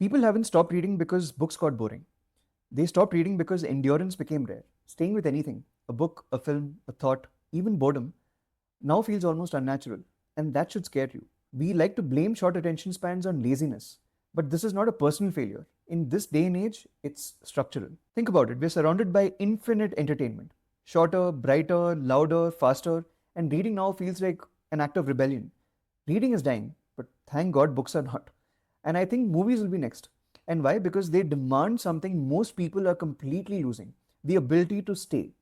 People haven't stopped reading because books got boring. They stopped reading because endurance became rare. Staying with anything, a book, a film, a thought, even boredom, now feels almost unnatural. And that should scare you. We like to blame short attention spans on laziness. But this is not a personal failure. In this day and age, it's structural. Think about it. We're surrounded by infinite entertainment. Shorter, brighter, louder, faster, and reading now feels like an act of rebellion. Reading is dying, but thank God books are not. And I think movies will be next. And why? Because they demand something most people are completely losing: the ability to stay.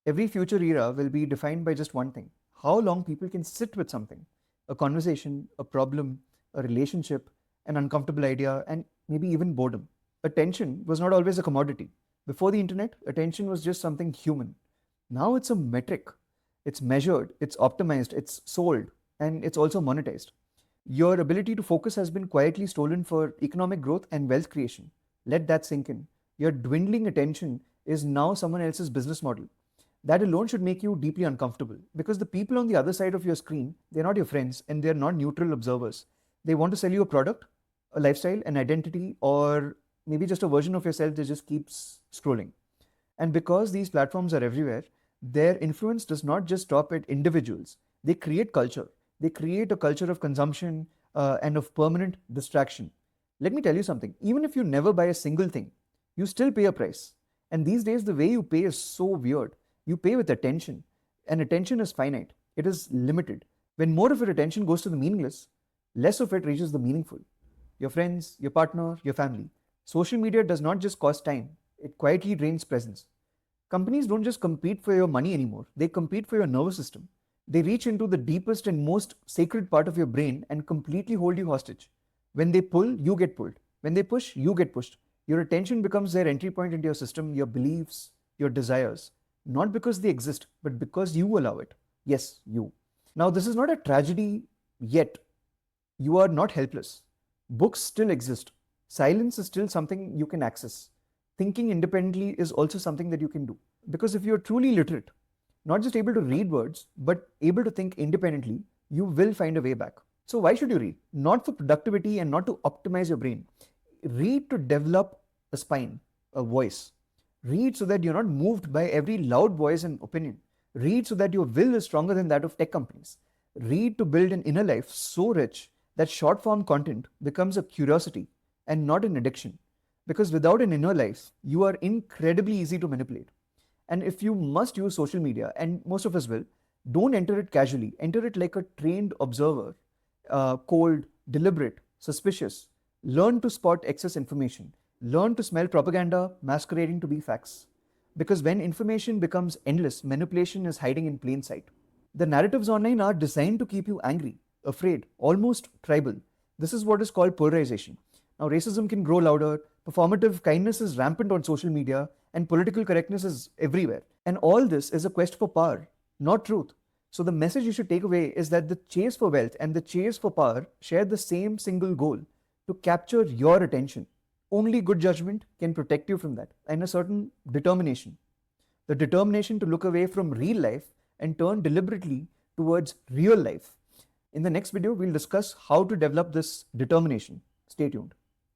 Every future era will be defined by just one thing: how long people can sit with something, a conversation, a problem, a relationship, an uncomfortable idea, and maybe even boredom. Attention was not always a commodity. Before the internet, attention was just something human. Now it's a metric. It's measured, it's optimized, it's sold, and it's also monetized. Your ability to focus has been quietly stolen for economic growth and wealth creation. Let that sink in. Your dwindling attention is now someone else's business model. That alone should make you deeply uncomfortable, because the people on the other side of your screen, they're not your friends and they're not neutral observers. They want to sell you a product, a lifestyle, an identity, or maybe just a version of yourself that just keeps scrolling. And because these platforms are everywhere, their influence does not just stop at individuals. They create culture. They create a culture of consumption and of permanent distraction. Let me tell you something. Even if you never buy a single thing, you still pay a price. And these days, the way you pay is so weird. You pay with attention, and attention is finite. It is limited. When more of your attention goes to the meaningless, less of it reaches the meaningful. Your friends, your partner, your family. Social media does not just cost time, it quietly drains presence. Companies don't just compete for your money anymore, they compete for your nervous system. They reach into the deepest and most sacred part of your brain and completely hold you hostage. When they pull, you get pulled. When they push, you get pushed. Your attention becomes their entry point into your system, your beliefs, your desires. Not because they exist, but because you allow it. Yes, you. Now, this is not a tragedy yet. You are not helpless. Books still exist. Silence is still something you can access. Thinking independently is also something that you can do. Because if you're truly literate, not just able to read words, but able to think independently, you will find a way back. So, why should you read? Not for productivity and not to optimize your brain. Read to develop a spine, a voice. Read so that you're not moved by every loud voice and opinion. Read so that your will is stronger than that of tech companies. Read to build an inner life so rich that short form content becomes a curiosity and not an addiction. Because without an inner life, you are incredibly easy to manipulate. And if you must use social media, and most of us will, don't enter it casually. Enter it like a trained observer, cold, deliberate, suspicious. Learn to spot excess information. Learn to smell propaganda masquerading to be facts. Because when information becomes endless, manipulation is hiding in plain sight. The narratives online are designed to keep you angry, afraid, almost tribal. This is what is called polarization. Now, racism can grow louder, performative kindness is rampant on social media, and political correctness is everywhere. And all this is a quest for power, not truth. So, the message you should take away is that the chase for wealth and the chase for power share the same single goal: to capture your attention. Only good judgment can protect you from that, and a certain determination. The determination to look away from real life and turn deliberately towards real life. In the next video, we'll discuss how to develop this determination. Stay tuned.